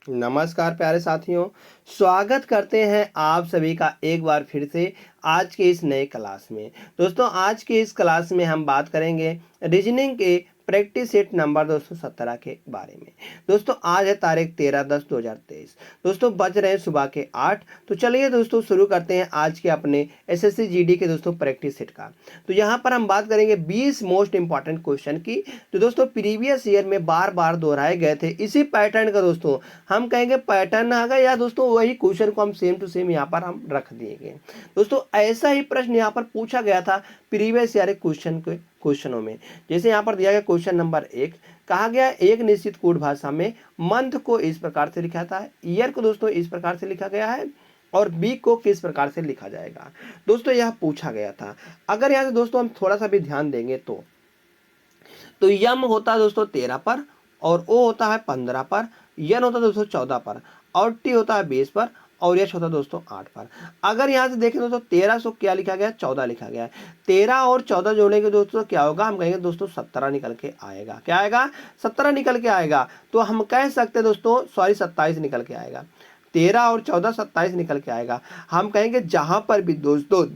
नमस्कार प्यारे साथियों, स्वागत करते हैं आप सभी का एक बार फिर से आज के इस नए क्लास में। दोस्तों आज के इस क्लास में हम बात करेंगे रीजनिंग के प्रैक्टिस सेट नंबर 217 के बारे में। दोस्तों आज है तारीख 13/10/2023। दोस्तों बज रहे हैं सुबह के 8। तो चलिए दोस्तों शुरू करते हैं आज के अपने एसएससी जीडी के दोस्तों प्रैक्टिस सेट का। तो यहाँ पर हम बात करेंगे 20 मोस्ट इंपॉर्टेंट क्वेश्चन की, जो दोस्तों प्रीवियस ईयर में बार बार दोहराए गए थे। इसी पैटर्न का दोस्तों हम कहेंगे पैटर्न आ गया, या दोस्तों वही क्वेश्चन को हम सेम टू सेम यहाँ पर हम रख दिए। दोस्तों ऐसा ही प्रश्न यहाँ पर पूछा गया था प्रीवियस ईयर क्वेश्चनों में। जैसे यहाँ पर दिया गया क्वेश्चन नंबर 1, कहा गया एक निश्चित कूट भाषा में मंथ को इस प्रकार से लिखा था, ईयर को दोस्तों इस प्रकार से लिखा गया है और वीक को किस प्रकार से लिखा जाएगा। दोस्तों यह पूछा गया था। अगर यहाँ से दोस्तों हम थोड़ा सा भी ध्यान देंगे तो यम होता है दोस्तों 13 पर, और ओ होता है 15 पर, यन होता है दोस्तों 14 पर, और टी होता है 20 पर, और यश होता है दोस्तों 8 पर। अगर यहाँ से देखें दोस्तों 13 सो क्या लिखा गया, 14 लिखा गया है। 13 और 14 जोड़ेंगे दोस्तों क्या होगा, हम कहेंगे दोस्तों 17 निकल के आएगा। क्या आएगा, 17 निकल के आएगा। तो हम कह सकते हैं दोस्तों 27 निकल के आएगा। 13 और 14 27 निकल के आएगा। हम कहेंगे जहां पर भी दोस्तों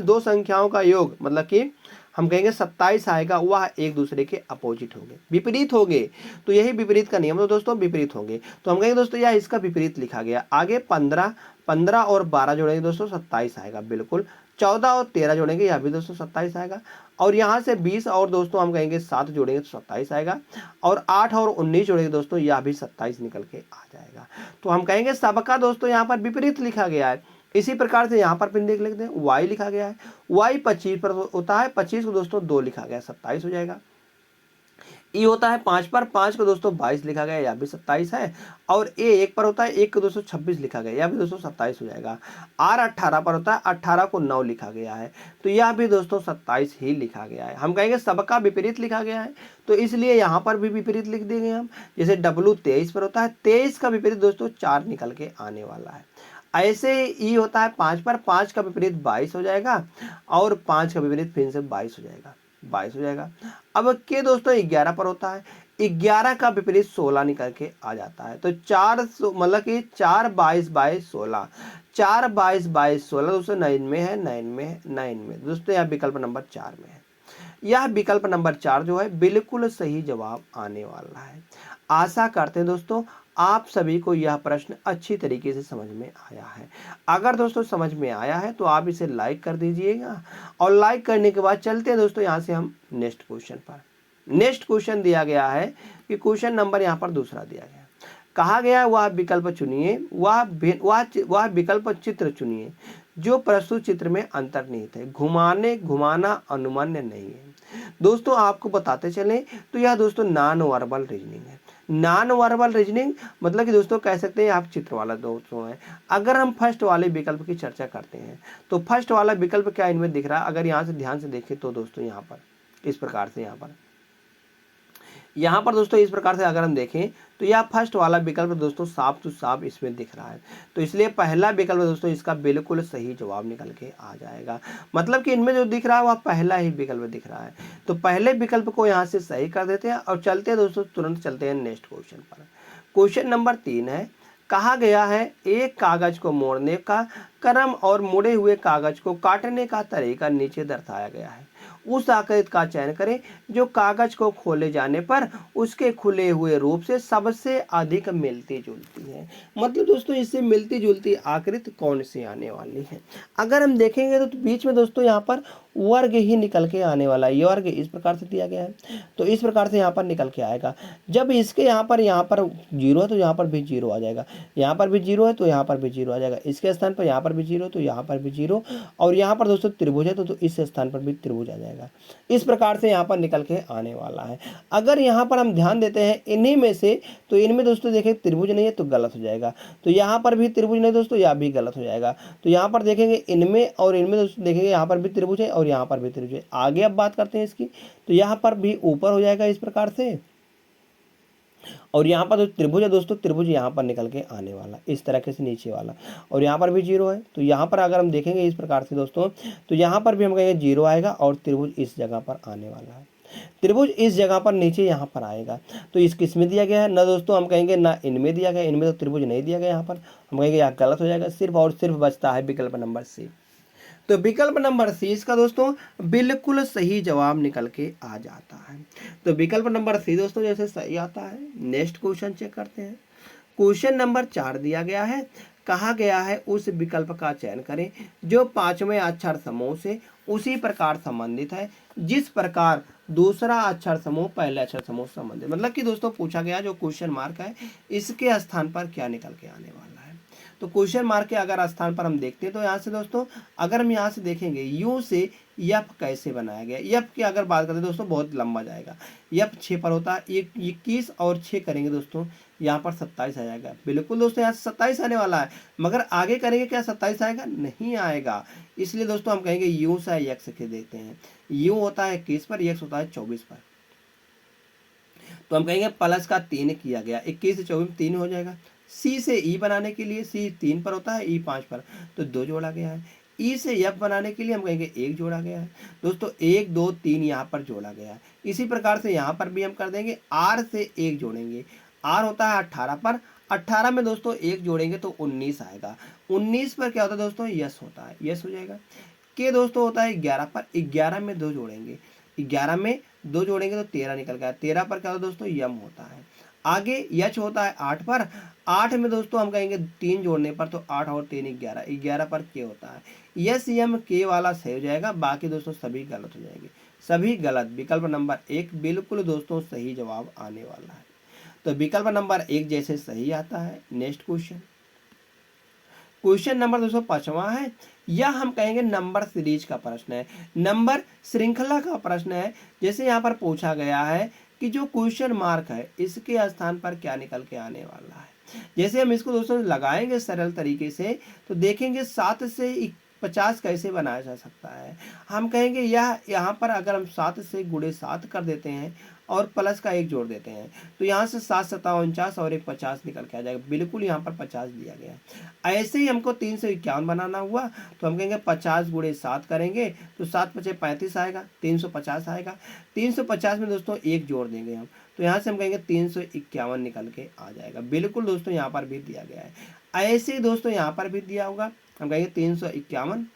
दो संख्याओं का योग, मतलब कि हम कहेंगे 27 आएगा, वह एक दूसरे के अपोजिट होंगे, विपरीत होंगे। तो यही विपरीत का नियम है दोस्तों, विपरीत होंगे। तो हम कहेंगे दोस्तों यह इसका विपरीत लिखा गया। आगे 15 और 12 जोड़ेंगे दोस्तों 27 आएगा, बिल्कुल। 14 और 13 जोड़ेंगे, यह भी दोस्तों 27 आएगा। और यहाँ से 20 और दोस्तों हम कहेंगे 7 जोड़ेंगे तो 27 आएगा। और 8 और 19 जोड़ेंगे दोस्तों, यह भी 27 निकल के आ जाएगा। तो हम कहेंगे सबका दोस्तों यहाँ पर विपरीत लिखा गया है। इसी प्रकार से यहाँ पर पिन देख लेते हैं, y लिखा गया है। y 25 पर होता है, 25 को दोस्तों 2 लिखा गया, 27 हो जाएगा। ई होता है 5 पर, 5 को दोस्तों 22 लिखा गया, यह भी 27 है। और ए 1 पर होता है, 1 को दोस्तों 26 लिखा गया, यह भी दोस्तों 27 हो जाएगा। आर 18 पर होता है, 18 को 9 लिखा गया है, तो यह भी दोस्तों 27 ही लिखा गया है। हम कहेंगे सबका विपरीत लिखा गया है, तो इसलिए यहाँ पर भी विपरीत लिख देंगे हम। जैसे डब्लू 23 पर होता है, 23 का विपरीत दोस्तों 4 निकल के आने वाला है। ऐसे ई होता है 5 पर, 5 का विपरीत 22 हो जाएगा, और 5 का विपरीत फिर से 22 हो जाएगा, 22 हो जाएगा। अब के दोस्तों 11 पर होता है, 11 का विपरीत 16 निकल के आ जाता है। तो 4 मतलब कि 4 22 22 16, 4 22 22 16 दोस्तों 9 में है, 9 में दोस्तों यह विकल्प नंबर 4 में है। यह विकल्प नंबर 4 जो है बिल्कुल सही जवाब आने वाला है। आशा करते हैं दोस्तों आप सभी को यह प्रश्न अच्छी तरीके से समझ में आया है। अगर दोस्तों समझ में आया है तो आप इसे लाइक कर दीजिएगा, और लाइक करने के बाद चलते हैं दोस्तों यहाँ से हम नेक्स्ट क्वेश्चन पर। नेक्स्ट क्वेश्चन दिया गया है कि क्वेश्चन नंबर यहाँ पर दूसरा दिया गया, कहा गया वह विकल्प चुनिए, वह विकल्प चित्र चुनिए जो प्रस्तुत चित्र में अंतर्निहित है। घुमाना अनुमान्य नहीं है। दोस्तों आपको बताते चलें तो यह दोस्तों नॉन वर्बल रीजनिंग है। नॉन वर्बल रीजनिंग मतलब कि दोस्तों कह सकते हैं आप चित्र वाला दोस्तों है। अगर हम फर्स्ट वाले विकल्प की चर्चा करते हैं तो फर्स्ट वाला विकल्प क्या इनमें दिख रहा है, अगर यहाँ से ध्यान से देखें तो दोस्तों यहाँ पर इस प्रकार से यहाँ पर दोस्तों इस प्रकार से अगर हम देखें तो यह फर्स्ट वाला विकल्प दोस्तों साफ तो साफ इसमें दिख रहा है। तो इसलिए पहला विकल्प दोस्तों इसका बिल्कुल सही जवाब निकल के आ जाएगा। मतलब कि इनमें जो दिख रहा है वह पहला ही विकल्प दिख रहा है। तो पहले विकल्प को यहाँ से सही कर देते हैं और चलते हैं दोस्तों, तुरंत चलते हैं नेक्स्ट क्वेश्चन पर। क्वेश्चन नंबर 3 है, कहा गया है एक कागज को मोड़ने का क्रम और मुड़े हुए कागज को काटने का तरीका नीचे दर्शाया गया है। उस आकृति का चयन करें जो कागज को खोले जाने पर उसके खुले हुए रूप से सबसे अधिक मिलती जुलती है। मतलब दोस्तों इससे मिलती जुलती आकृति कौन सी आने वाली है। अगर हम देखेंगे तो बीच में दोस्तों यहाँ पर वर्ग ही निकल के आने वाला है। ये वर्ग इस प्रकार से दिया गया है, तो इस प्रकार से यहाँ पर निकल के आएगा। जब इसके यहाँ पर 0 है तो यहाँ पर भी 0 आ जाएगा, यहाँ पर भी 0 है तो यहाँ पर भी 0 आ जाएगा, इसके स्थान पर यहाँ पर भी 0 तो यहाँ पर भी 0, और यहाँ पर दोस्तों त्रिभुज है तो इस स्थान पर भी त्रिभुज आ जाएगा। इस प्रकार से यहाँ पर निकल के आने वाला है। अगर यहाँ पर हम ध्यान देते हैं इन्हीं में से, तो इनमें दोस्तों देखें त्रिभुज नहीं है तो गलत हो जाएगा, तो यहाँ पर भी त्रिभुज नहीं दोस्तों, यह भी गलत हो जाएगा। तो यहाँ पर देखेंगे इनमें और इनमें दोस्तों देखेंगे यहाँ पर भी त्रिभुज है और यहाँ पर भी त्रिभुज है। आगे अब बात करते हैं इसकी, तो यहाँ पर भी ऊपर हो जाएगा इस प्रकार से, और यहाँ पर जो त्रिभुज है दोस्तों, त्रिभुज यहाँ पर निकल के आने वाला इस तरीके से नीचे वाला, और यहाँ पर भी 0 है। तो यहाँ पर अगर हम देखेंगे इस प्रकार से दोस्तों, तो यहाँ पर भी हम कहेंगे 0 आएगा और त्रिभुज इस जगह पर आने वाला है। त्रिभुज इस जगह पर नीचे यहाँ पर आएगा, तो इस किस में दिया गया है ना दोस्तों, हम कहेंगे ना इनमें दिया गया, इनमें तो त्रिभुज नहीं दिया गया, यहाँ पर हम कहेंगे यहाँ गलत हो जाएगा। सिर्फ और सिर्फ बचता है विकल्प नंबर सी। तो विकल्प नंबर सी इसका दोस्तों बिल्कुल सही जवाब निकल के आ जाता है। तो विकल्प नंबर सी दोस्तों जैसे सही आता है। नेक्स्ट क्वेश्चन चेक करते हैं। क्वेश्चन नंबर 4 दिया गया है, कहा गया है उस विकल्प का चयन करें जो पांचवें अक्षर समूह से उसी प्रकार संबंधित है जिस प्रकार दूसरा अक्षर समूह पहले अक्षर समूह से संबंधित। मतलब कि दोस्तों पूछा गया जो क्वेश्चन मार्क है इसके स्थान पर क्या निकल के आने वाला है। तो क्वेश्चन मार्क के अगर स्थान पर हम देखते हैं तो यहाँ से दोस्तों अगर हम यहाँ से देखेंगे यू से यफ कैसे बनाया गया। यफ की अगर बात करें दोस्तों बहुत लंबा जाएगा। यफ 6 पर होता है, 21 और 6 करेंगे दोस्तों यहाँ पर 27 आ जाएगा। बिल्कुल दोस्तों यहाँ से 27 आने वाला है, मगर आगे करेंगे क्या 27 आएगा, नहीं आएगा। इसलिए दोस्तों हम कहेंगे यू से यक्स के देते हैं। यू होता है 21 पर, यक्स होता है 24 पर, तो हम कहेंगे प्लस का 3 किया गया। 21 से 24 3 हो जाएगा। सी से ई बनाने के लिए, सी 3 पर होता है, ई 5 पर, तो 2 जोड़ा गया है। ई से एफ बनाने के लिए हम कहेंगे 1 जोड़ा गया है दोस्तों। 1 2 3 यहाँ पर जोड़ा गया है। इसी प्रकार से यहाँ पर भी हम कर देंगे, आर से 1 जोड़ेंगे। आर होता है 18 पर, 18 में दोस्तों 1 जोड़ेंगे तो 19 आएगा। 19 पर क्या होता है दोस्तों, यस होता है, यस हो जाएगा। के दोस्तों होता है 11 पर, 11 में 2 जोड़ेंगे, 11 में 2 जोड़ेंगे तो 13 निकल गया। 13 पर क्या होता है दोस्तों, यम होता है। आगे यच होता है 8 पर, 8 में दोस्तों हम कहेंगे 3 जोड़ने पर, तो 8 और 3 11, 11 पर के होता है। यस यम के वाला सही हो जाएगा, बाकी दोस्तों सभी गलत हो जाएंगे, सभी गलत। विकल्प नंबर 1 बिल्कुल दोस्तों सही जवाब आने वाला है। तो विकल्प नंबर 1 जैसे सही आता है। नेक्स्ट क्वेश्चन, क्वेश्चन नंबर 205वां है। यह हम कहेंगे नंबर सीरीज का प्रश्न है, नंबर श्रृंखला का प्रश्न है। जैसे यहाँ पर पूछा गया है कि जो क्वेश्चन मार्क है इसके स्थान पर क्या निकल के आने वाला है। जैसे हम इसको दोस्तों लगाएंगे सरल तरीके से तो देखेंगे 7 से 50 कैसे बनाया जा सकता है। हम कहेंगे यह यहाँ पर अगर हम 7 से गुणे 7 कर देते हैं और प्लस का 1 जोड़ देते हैं तो यहाँ से 7 7 49 और 1 50 निकल के आ जाएगा। बिल्कुल यहाँ पर 50 दिया गया है। ऐसे ही हमको 351 बनाना हुआ तो हम कहेंगे 50 गुणे 7 करेंगे तो 7 पचे 35 आएगा, 350 आएगा। 350 में दोस्तों 1 जोड़ देंगे हम तो यहाँ से हम कहेंगे 351 निकल के आ जाएगा। बिल्कुल दोस्तों यहाँ पर भी दिया गया है। ऐसे ही दोस्तों यहाँ पर भी दिया होगा, हम कहेंगे 351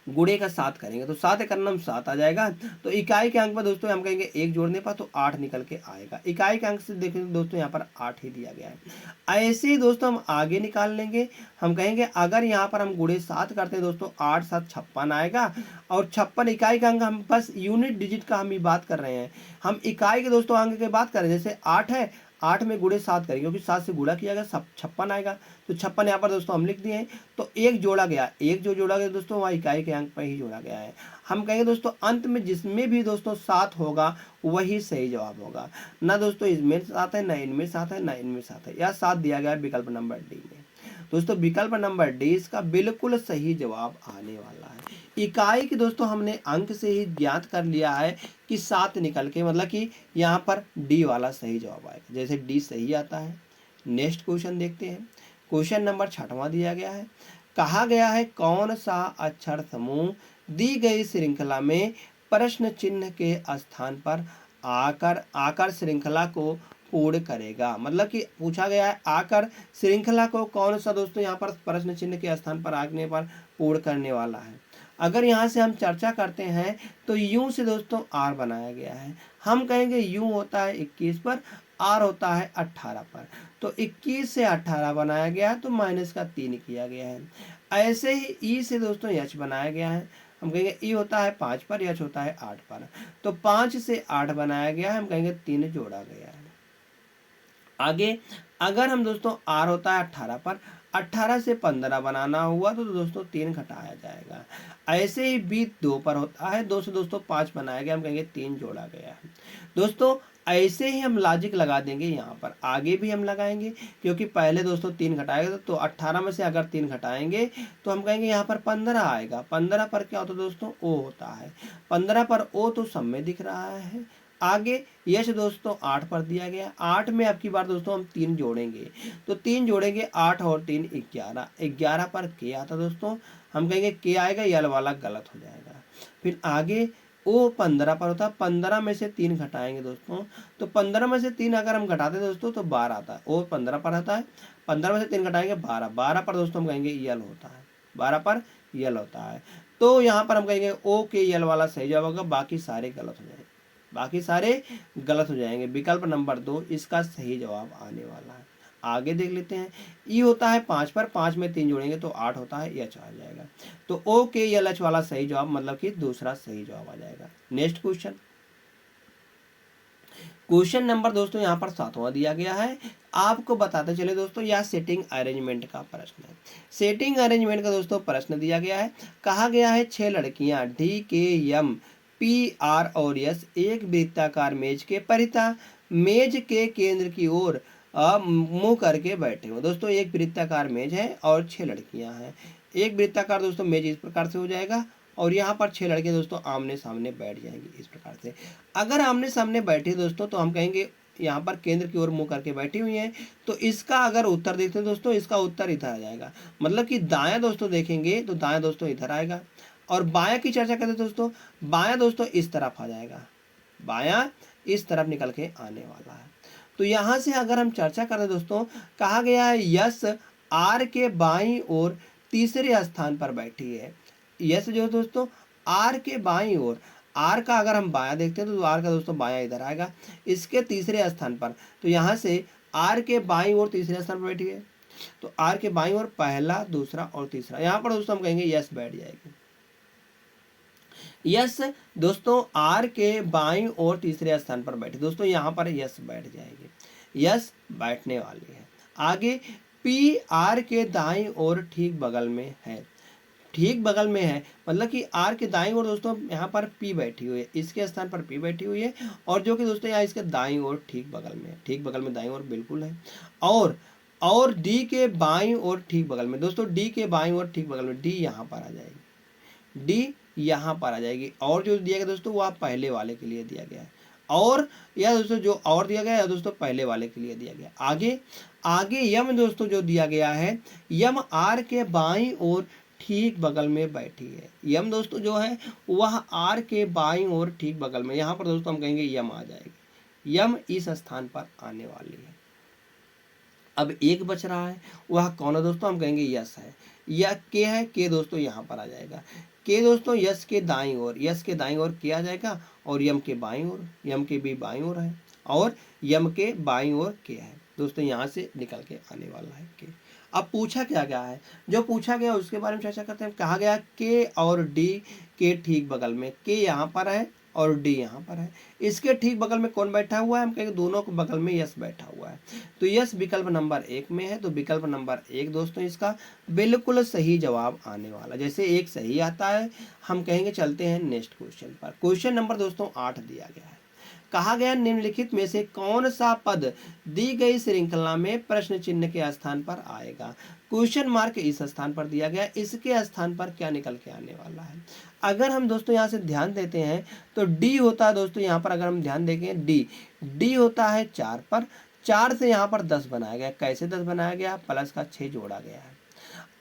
गुणे का 7 करेंगे तो 7 एक नम 7 आ जाएगा। तो इकाई के अंक पर दोस्तों हम कहेंगे 1 जोड़ने पर तो 8 निकल के आएगा। इकाई के अंक से देखेंगे दोस्तों यहाँ पर 8 ही दिया गया है। ऐसे ही दोस्तों हम आगे निकाल लेंगे। हम कहेंगे अगर यहाँ पर हम गुणे 7 करते हैं दोस्तों 8 7 56 आएगा। और 56 इकाई का अंक, हम बस यूनिट डिजिट का हम ही बात कर रहे हैं, हम इकाई के दोस्तों अंक की बात करें। जैसे 8 है, 8 में गुणे 7 करेंगे क्योंकि 7 से गुणा किया गया, 56 आएगा। तो 56 यहाँ पर दोस्तों हम लिख दिए हैं। तो 1 जोड़ा गया, 1 जो जोड़ा गया दोस्तों वहाँ इकाई के अंक पर ही जोड़ा गया है। हम कहेंगे दोस्तों अंत में जिसमें भी दोस्तों 7 होगा वही सही जवाब होगा। ना दोस्तों इसमें 7 है, ना इनमें 7 है, ना इनमें 7 है, यह 7 दिया गया है विकल्प नंबर डी में। दोस्तों विकल्प नंबर डी इसका बिल्कुल सही जवाब आने वाला है। इकाई की दोस्तों हमने अंक से ही ज्ञात कर लिया है कि 7 निकल के, मतलब कि यहाँ पर डी वाला सही जवाब आएगा। जैसे डी सही आता है। नेक्स्ट क्वेश्चन देखते हैं। क्वेश्चन नंबर 6वां दिया गया है। कहा गया है कौन सा अक्षर समूह दी गई श्रृंखला में प्रश्न चिन्ह के स्थान पर आकर श्रृंखला को पूर्ण करेगा। मतलब कि पूछा गया है आकर श्रृंखला को कौन सा दोस्तों यहाँ पर प्रश्न चिन्ह के स्थान पर आने पर पूर्ण करने वाला है। अगर यहाँ से हम चर्चा करते हैं तो यू से दोस्तों आर बनाया गया है। हम कहेंगे यू होता है 21 पर, आर होता है 18 पर, तो 21 से 18 बनाया गया है तो माइनस का 3 किया गया है। ऐसे ही ई से दोस्तों एच बनाया गया है। हम कहेंगे ई होता है 5 पर, एच होता है 8 पर, तो 5 से 8 बनाया गया है। हम कहेंगे 3 जोड़ा गया है। आगे अगर हम दोस्तों आर होता है 18 पर, 18 से 15 बनाना हुआ तो दोस्तों 3 घटाया जाएगा। ऐसे ही बी 2 पर होता है, 2 से दोस्तों 5 बनाया गया, हम कहेंगे 3 जोड़ा गया है। दोस्तों ऐसे ही हम लॉजिक लगा देंगे यहाँ पर, आगे भी हम लगाएंगे क्योंकि पहले दोस्तों 3 घटाएगा तो 18 में से अगर 3 घटाएंगे तो हम कहेंगे यहाँ पर 15 आएगा। 15 पर क्या होता है दोस्तों, ओ होता है। 15 पर ओ तो सब में दिख रहा है। आगे यश दोस्तों 8 पर दिया गया। 8 में अब की बार दोस्तों हम 3 जोड़ेंगे तो 3 जोड़ेंगे 8 और 3 11। 11 पर के आता दोस्तों, हम कहेंगे के आएगा, यल वाला गलत हो जाएगा। फिर आगे ओ 15 पर होता है। 15 में से 3 घटाएंगे दोस्तों, तो 15 में से 3 अगर हम घटाते हैं दोस्तों तो 12 आता है। ओ 15 पर आता है, 15 में से 3 घटाएंगे 12, 12 पर दोस्तों हम कहेंगे यल होता है, 12 पर यल होता है। तो यहाँ पर हम कहेंगे ओ के यल वाला सही जवाब होगा, बाकी सारे गलत हो जाएंगे, बाकी सारे गलत हो जाएंगे। विकल्प नंबर 2 इसका सही जवाब आने वाला है। आगे देख लेते हैं। ई होता है 5 पर, 5 में 3 जोड़ेंगे तो 8 होता है, एच आ जाएगा। तो ओ के यल एच वाला सही जवाब मतलब कि दूसरा सही जवाब आ जाएगा। नेक्स्ट क्वेश्चन, क्वेश्चन नंबर दोस्तों यहाँ पर 7वां दिया गया है। आपको बताते चले दोस्तों, यह सेटिंग अरेंजमेंट का प्रश्न है। सेटिंग अरेंजमेंट का दोस्तों प्रश्न दिया गया है। कहा गया है 6 लड़कियां डी के एम पी आर और एस एक वृत्ताकार मेज के परिता मेज के केंद्र की ओर मुंह करके बैठे हो। दोस्तों एक वृत्ताकार मेज है और 6 लड़कियां हैं। एक वृत्ताकार दोस्तों मेज इस प्रकार से हो जाएगा और यहाँ पर 6 लड़के दोस्तों आमने सामने बैठ जाएंगे इस प्रकार से। अगर आमने सामने बैठे दोस्तों तो हम कहेंगे यहाँ पर केंद्र की ओर मुंह करके बैठी हुई हैं, तो इसका अगर उत्तर देखते हैं दोस्तों, इसका उत्तर इधर आ जाएगा। मतलब कि दायां दोस्तों देखेंगे तो दायां दोस्तों इधर आएगा, और बायां की चर्चा करते दोस्तों, बायां दोस्तों इस तरफ आ जाएगा, बायां इस तरफ निकल के आने वाला है। तो यहाँ से अगर हम चर्चा करें दोस्तों, कहा गया है यस आर के बाईं ओर तीसरे स्थान पर बैठी है। यस जो दोस्तों आर के बाईं ओर, आर का अगर हम बायां देखते हैं तो आर का दोस्तों बायां इधर आएगा, इसके तीसरे स्थान पर। तो यहाँ से आर के बाईं ओर तीसरे स्थान पर बैठी है, तो आर के बाईं ओर पहला दूसरा और तीसरा, यहाँ पर दोस्तों हम कहेंगे यस बैठ जाएगी। यस दोस्तों आर के बाईं ओर तीसरे स्थान पर बैठी, दोस्तों यहाँ पर यस बैठ जाएगी, यस बैठने वाली है। आगे पी आर के दाईं ओर ठीक बगल में है, ठीक बगल में है मतलब कि आर के दाईं ओर दोस्तों यहाँ पर पी बैठी हुई है, इसके स्थान पर पी बैठी हुई है, और जो कि दोस्तों यहाँ इसके दाईं ओर ठीक बगल में है, ठीक बगल में दाईं ओर बिल्कुल है। और डी के बाईं ओर ठीक बगल में, दोस्तों डी के बाईं ओर ठीक बगल में डी यहाँ पर आ जाएगी, डी यहाँ पर आ जाएगी। और जो दिया गया दोस्तों वह पहले वाले के लिए दिया गया है, और यह दोस्तों जो और दिया गया है दोस्तों पहले वाले के लिए दिया गया। आगे यम दोस्तों जो दिया गया है, यम आर के बाईं ओर ठीक बगल में बैठी है। यम दोस्तों जो है वह आर के बाईं ओर ठीक बगल में, यहाँ पर दोस्तों हम कहेंगे यम आ जाएगी, यम इस स्थान पर आने वाली है। अब एक बच रहा है, वह कौन है दोस्तों, हम कहेंगे यस है, या के है, के दोस्तों यहाँ पर आ जाएगा। के दोस्तों यस के दाईं ओर, यस के दाईं ओर के आ जाएगा, और यम के बाईं ओर, यम के भी बाईं ओर है, और यम के बाईं ओर के है दोस्तों, यहाँ से निकल के आने वाला है के। अब पूछा क्या गया है, जो पूछा गया उसके बारे में चर्चा करते हैं। कहा गया के और डी के ठीक बगल में, के यहाँ पर है और डी यहाँ पर है, इसके ठीक बगल में कौन बैठा हुआ है, हम कहेंगे दोनों के बगल में यस बैठा हुआ है। तो यस विकल्प नंबर 1 में है, तो विकल्प नंबर 1 दोस्तों इसका बिल्कुल सही जवाब आने वाला। जैसे एक सही आता है, हम कहेंगे चलते हैं नेक्स्ट क्वेश्चन पर। क्वेश्चन नंबर दोस्तों 8 दिया गया है। कहा गया निम्नलिखित में से कौन सा पद दी गई श्रृंखला में प्रश्न चिन्ह के स्थान पर आएगा। क्वेश्चन मार्क इस स्थान पर दिया गया, इसके स्थान पर क्या निकल के आने वाला है। अगर हम दोस्तों यहाँ से ध्यान देते हैं तो डी होता है दोस्तों, यहाँ पर अगर हम ध्यान देखें डी होता है 4 पर, 4 से यहाँ पर 10 बनाया गया। कैसे 10 बनाया गया, प्लस का 6 जोड़ा गया है।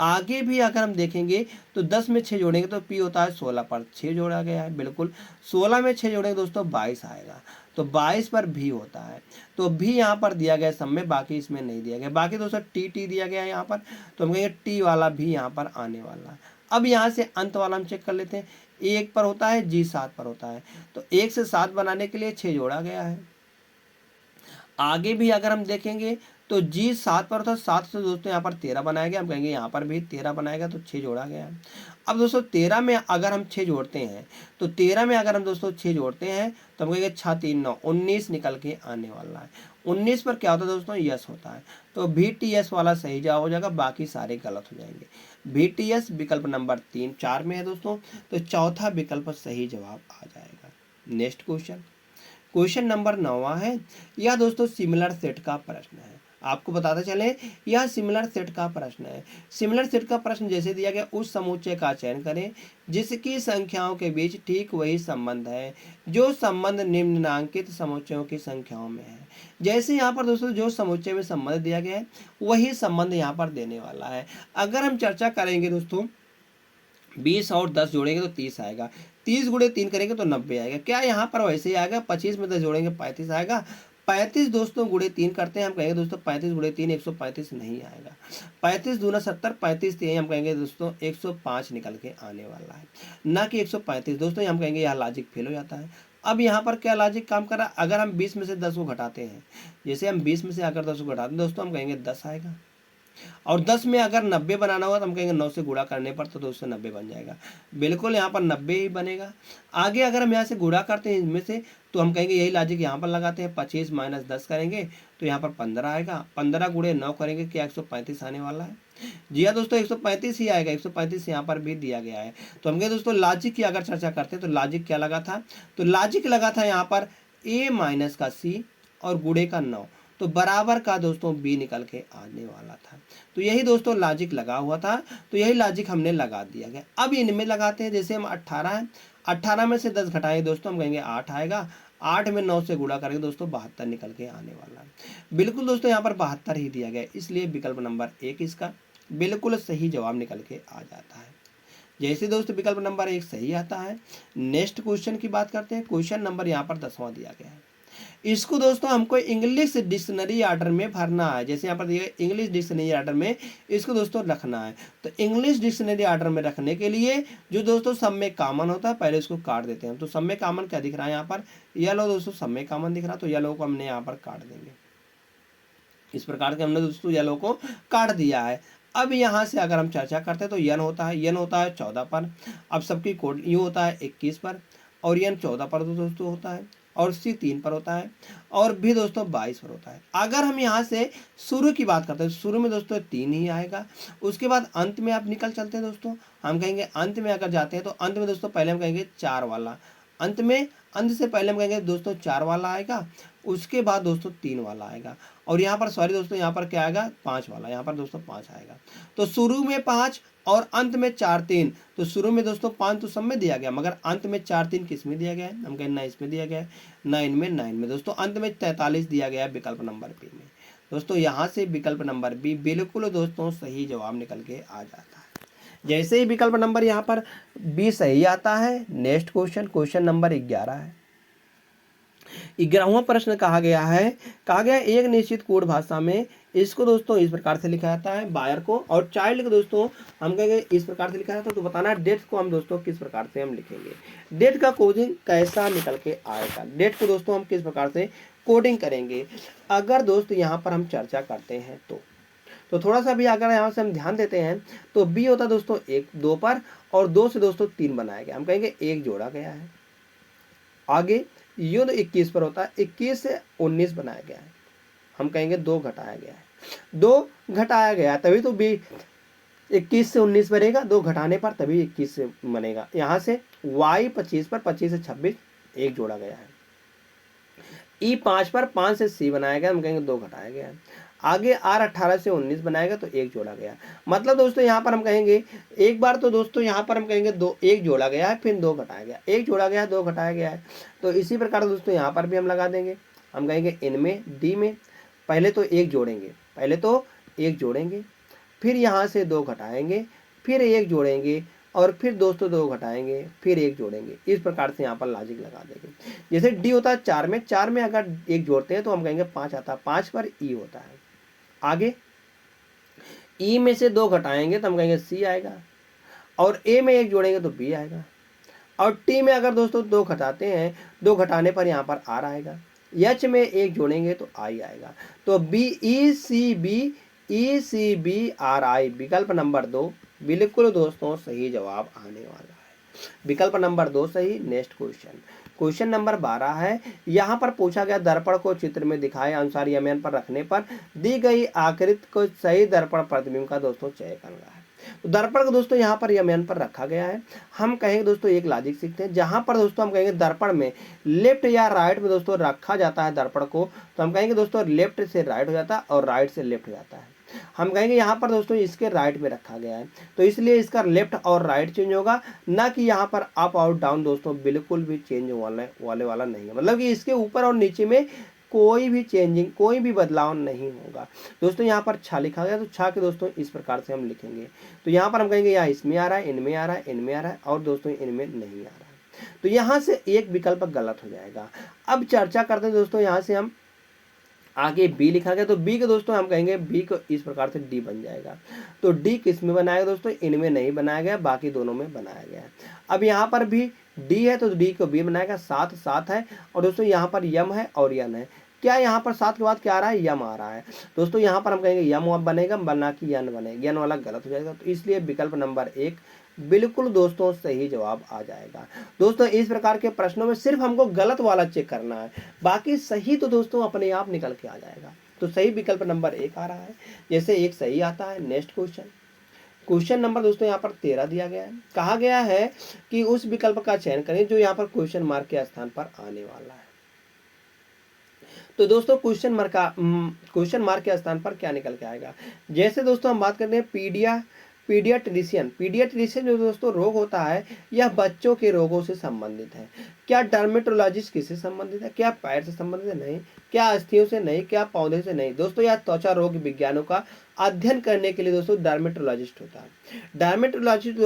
आगे भी अगर हम देखेंगे तो 10 में 6 जोड़ेंगे तो पी होता है 16 पर 6 जोड़ा गया है, बिल्कुल 16 में 6 जोड़ेंगे दोस्तों 22 आएगा, तो 22 पर भी होता है, तो भी यहाँ पर दिया गया सब में, बाकी इसमें नहीं दिया गया। बाकी दोस्तों टी दिया गया है यहाँ पर, तो हम कहेंगे टी वाला भी यहाँ पर आने वाला है। अब यहाँ से अंत वाला हम चेक कर लेते हैं, 1 पर होता है, जी 7 पर होता है, तो 1 से 7 बनाने के लिए 6 जोड़ा गया है। आगे भी अगर हम देखेंगे तो जी 7 पर होता है, 7 से दोस्तों यहाँ पर 13 बनाया गया, हम कहेंगे यहाँ पर भी 13 बनाएगा, तो 6 जोड़ा गया है। अब दोस्तों 13 में अगर हम 6 जोड़ते हैं, तो 13 में अगर हम दोस्तों 6 जोड़ते हैं तो हम कहेंगे 6 3 9 19 निकल के आने वाला है। 19 पर क्या होता है दोस्तों, यस होता है, तो भी टी एस वाला सही जवाब हो जाएगा, बाकी सारे गलत हो जाएंगे। भी टी एस विकल्प नंबर 4 में है दोस्तों, तो चौथा विकल्प सही जवाब आ जाएगा। नेक्स्ट क्वेश्चन नंबर 9वां है, यह दोस्तों सिमिलर सेट का प्रश्न है। आपको बताते चले यह सिमिलर सेट का प्रश्न है। सिमिलर सेट का प्रश्न जैसे दिया गया, उस समुच्चय का चयन करें जिसकी संख्याओं के बीच ठीक वही संबंध है जो संबंध निम्नांकित समुच्चयों की संख्याओं में है। जैसे यहाँ पर दोस्तों जो समुच्चय में संबंध दिया गया है वही संबंध यहाँ पर देने वाला है। अगर हम चर्चा करेंगे दोस्तों 20 और 10 जोड़ेंगे तो 30 आएगा। 30 गुणे 3 करेंगे तो 90 आएगा। क्या यहाँ पर वैसे ही आएगा? 25 में 10 जोड़ेंगे 35 आएगा। 35 दोस्तों गुणे 3 करते हैं, हम कहेंगे दोस्तों 35 गुणे 3 135 नहीं आएगा। 35 दूना 70, 35 3 हम कहेंगे दोस्तों 105 निकल के आने वाला है, ना कि 135। दोस्तों हम कहेंगे यह लॉजिक फेल हो जाता है। अब यहाँ पर क्या लॉजिक काम कर रहा है? अगर हम 20 में से 10 को घटाते हैं, जैसे हम 20 में से अगर 10 को घटाते हैं दोस्तों, हम कहेंगे 10 आएगा। और 10 में अगर 90 बनाना होगा तो हम कहेंगे 9 से गुणा करने पर तो दोस्तों 90 बन जाएगा। बिल्कुल यहाँ पर 90 ही बनेगा। आगे अगर हम यहाँ से गुणा करते हैं इनमें से, तो हम कहेंगे यही लॉजिक यहाँ पर लगाते हैं। 25 माइनस 10 करेंगे तो यहाँ पर 15 आएगा। 15 गुणे 9 करेंगे, क्या 135 आने वाला है? जी हाँ दोस्तों 135 ही आएगा। 135 यहाँ पर भी दिया गया है। तो हम कहें दोस्तों लॉजिक की अगर चर्चा करते हैं तो लॉजिक क्या लगा था? तो लॉजिक लगा था यहाँ पर a माइनस का c और गुणे का 9, तो बराबर का दोस्तों b निकल के आने वाला था। तो यही दोस्तों लॉजिक लगा हुआ था, तो यही लॉजिक हमने लगा दिया गया। अब इनमें लगाते हैं, जैसे हम 18 है, 18 में से 10 घटाएंगे दोस्तों, हम कहेंगे 8 आएगा। 8 में 9 से गुणा करेंगे दोस्तों 72 निकल के आने वाला है। बिल्कुल दोस्तों यहाँ पर 72 ही दिया गया, इसलिए विकल्प नंबर 1 इसका बिल्कुल सही जवाब निकल के आ जाता है। जैसे दोस्तों विकल्प नंबर 1 सही आता है। नेक्स्ट क्वेश्चन की बात करते हैं। क्वेश्चन नंबर यहाँ पर 10वां दिया गया है। इसको दोस्तों हमको इंग्लिश डिक्शनरी ऑर्डर में भरना है। जैसे यहाँ पर दिया गया इंग्लिश डिक्शनरी ऑर्डर में इसको दोस्तों रखना है। तो इंग्लिश डिक्शनरी ऑर्डर में रखने के लिए जो दोस्तों सब में कॉमन होता है, पहले इसको काट देते हैं। तो सब में कॉमन क्या दिख रहा है यहाँ पर? येलो दोस्तों सब में कॉमन दिख रहा है, तो येलो को हमने यहाँ पर काट देंगे। इस प्रकार के हमने दोस्तों येलो को काट दिया है। अब यहाँ से अगर हम चर्चा करते हैं तो यन होता है 14 पर। अब सबकी कोड यू होता है 21 पर, और यन 14 पर दोस्तों होता है, और सी 3 पर होता है, और भी दोस्तों 22 पर होता है। अगर हम यहाँ से शुरू की बात करते हैं, शुरू में दोस्तों 3 ही आएगा। उसके बाद अंत में आप निकल चलते हैं दोस्तों, हम कहेंगे अंत में अगर जाते हैं तो अंत में दोस्तों पहले हम कहेंगे 4 वाला, अंत से पहले हम कहेंगे दोस्तों 4 वाला आएगा। उसके बाद दोस्तों 3 वाला आएगा, और यहाँ पर सॉरी दोस्तों यहाँ पर क्या आएगा? 5 वाला, यहाँ पर दोस्तों 5 आएगा। तो शुरू में 5 और अंत में 4 3। तो शुरू में दोस्तों 5 तो सब में दिया गया, मगर अंत में 4 3 किस में दिया गया है? हम कहें ना इसमें दिया गया है, 9 में दोस्तों अंत में 43 दिया गया है विकल्प नंबर बी में। दोस्तों यहाँ से विकल्प नंबर बी बिल्कुल दोस्तों सही जवाब निकल के आ जाता है। जैसे ही विकल्प नंबर यहाँ पर बी सही आता है। नेक्स्ट क्वेश्चन नंबर 11 है। 11वां प्रश्न कहा गया एक निश्चित कोड भाषा में इसको दोस्तों इस प्रकार से लिखा जाता है, बायर को, और चाइल्ड को दोस्तों हम कहेंगे इस प्रकार से लिखा जाता है। तो बताना है डेट को हम दोस्तों किस प्रकार से हम लिखेंगे, डेट का कोडिंग कैसा निकल के आएगा, डेट को दोस्तों हम किस प्रकार से कोडिंग करेंगे। अगर दोस्तों यहाँ पर हम चर्चा करते हैं तो थोड़ा सा भी अगर यहाँ से हम ध्यान देते हैं तो बी होता दोस्तों 1 2 पर, और 2 से दोस्तों 3 बनाया गया, हम कहेंगे 1 जोड़ा गया है। आगे यू 21 पर होता है, 21 से 19 बनाया गया है, हम कहेंगे 2 घटाया गया है। 2 घटाया गया तभी तो बी 21 से 19 बनेगा, 2 घटाने पर तभी 21 से बनेगा। यहाँ से y 25 पर, 25 से 26 1 जोड़ा गया है। ई 5 पर, 5 से सी बनाया गया, हम कहेंगे 2 घटाया गया है। आगे आर 18 से 19 बनाएगा तो 1 जोड़ा गया। मतलब दोस्तों यहाँ पर हम कहेंगे एक बार तो दोस्तों यहाँ पर हम कहेंगे 1 जोड़ा गया है, फिर 2 घटाया गया, 1 जोड़ा गया है 2 घटाया गया है। तो इसी प्रकार दोस्तों यहाँ पर भी हम लगा देंगे, हम कहेंगे इनमें डी में पहले तो 1 जोड़ेंगे, फिर यहाँ से 2 घटाएंगे, फिर 1 जोड़ेंगे, और फिर दोस्तों 2 घटाएंगे, फिर 1 जोड़ेंगे। इस प्रकार से यहाँ पर लॉजिक लगा देंगे। जैसे डी होता है 4 में अगर 1 जोड़ते हैं तो हम कहेंगे 5 आता है, 5 पर ई होता है। आगे ई में से 2 घटाएंगे तो हम कहेंगे सी आएगा, और ए में 1 जोड़ेंगे तो बी आएगा, और टी में अगर दोस्तों 2 घटाते हैं, 2 घटाने पर यहाँ पर आर आएगा, एच में 1 जोड़ेंगे तो आई आएगा। तो B E C B R I विकल्प नंबर 2 बिल्कुल दोस्तों सही जवाब आने वाला है। विकल्प नंबर 2 सही। नेक्स्ट क्वेश्चन नंबर 12 है। यहाँ पर पूछा गया दर्पण को चित्र में दिखाए अनुसार यमन पर रखने पर दी गई आकृति को सही दर्पण प्रतिबिंब का दोस्तों चयन करना है। तो दर्पण को दोस्तों यहाँ पर यमन पर रखा गया है। हम कहेंगे दोस्तों एक लॉजिक सीखते हैं, जहाँ पर दोस्तों हम कहेंगे दर्पण में लेफ्ट या राइट में दोस्तों रखा जाता है दर्पण को, तो हम कहेंगे दोस्तों लेफ्ट से राइट हो जाता है और राइट से लेफ्ट हो जाता है। हम कहेंगे यहाँ पर दोस्तों इसके राइट में रखा गया है, तो इसलिए इसका लेफ्ट और राइट चेंज होगा, ना कि यहाँ पर अप और डाउन दोस्तों बिल्कुल भी चेंज वाले वाला नहीं है। मतलब कि इसके ऊपर और नीचे में कोई भी चेंजिंग, कोई भी बदलाव नहीं होगा। दोस्तों यहाँ पर छा लिखा गया, तो छा के दोस्तों इस प्रकार से हम लिखेंगे। तो यहाँ पर हम कहेंगे या इसमें आ रहा है, इनमें आ रहा है, इनमें आ रहा है, और दोस्तों इनमें नहीं आ रहा है। तो यहाँ से एक विकल्प गलत हो जाएगा। अब चर्चा करते हैं दोस्तों, यहाँ से हम आगे बी लिखा गया, तो बी के दोस्तों हम कहेंगे बी को इस प्रकार से डी बन जाएगा। तो डी किस में बनाएगा दोस्तों, इनमें नहीं बनाया गया, बाकी दोनों में बनाया गया है। अब यहाँ पर भी डी है, तो डी को बी बनाएगा, सात सात है, और दोस्तों यहाँ पर यम है और यन है। क्या यहाँ पर सात के बाद क्या आ रहा है, यम आ रहा है। दोस्तों यहाँ पर हम कहेंगे यम बनेगा, बना कि यन बनेगा, यन वाला गलत हो जाएगा। तो इसलिए विकल्प नंबर 1 बिल्कुल दोस्तों सही जवाब आ जाएगा। दोस्तों इस प्रकार के प्रश्नों में सिर्फ हमको गलत वाला चेक करना है, बाकी सही तो दोस्तों अपने आप निकल के आ जाएगा। तो सही विकल्प नंबर 1 आ रहा है। जैसे एक सही आता है। नेक्स्ट क्वेश्चन नंबर दोस्तों यहाँ पर 13 दिया गया है। कहा गया है कि उस विकल्प का चयन करें जो यहाँ पर क्वेश्चन मार्क के स्थान पर आने वाला है। तो दोस्तों क्वेश्चन मार्क के स्थान पर क्या निकल के आएगा। जैसे दोस्तों हम बात करते हैं पीडियाट्रिशियन जो दोस्तों रोग होता है, यह बच्चों के रोगों से संबंधित है। क्या डर्मेटोलॉजिस्ट किससे संबंधित है, क्या पैर से संबंधित है, नहीं। क्या अस्थियों से, नहीं। क्या पौधे से, नहीं। दोस्तों यह त्वचा रोग विज्ञानों का अध्ययन करने के लिए दोस्तों डर्मेटोलॉजिस्ट होता है। डर्मेटोलॉजिस्ट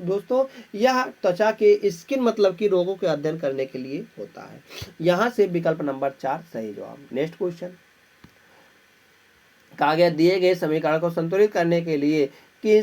दोस्तों यह त्वचा के स्किन मतलब की रोगों के अध्ययन करने के लिए होता है। यहाँ से विकल्प नंबर 4 सही जवाब। नेक्स्ट क्वेश्चन कहा गया दिए गए समीकरण को संतुलित करने के लिए कि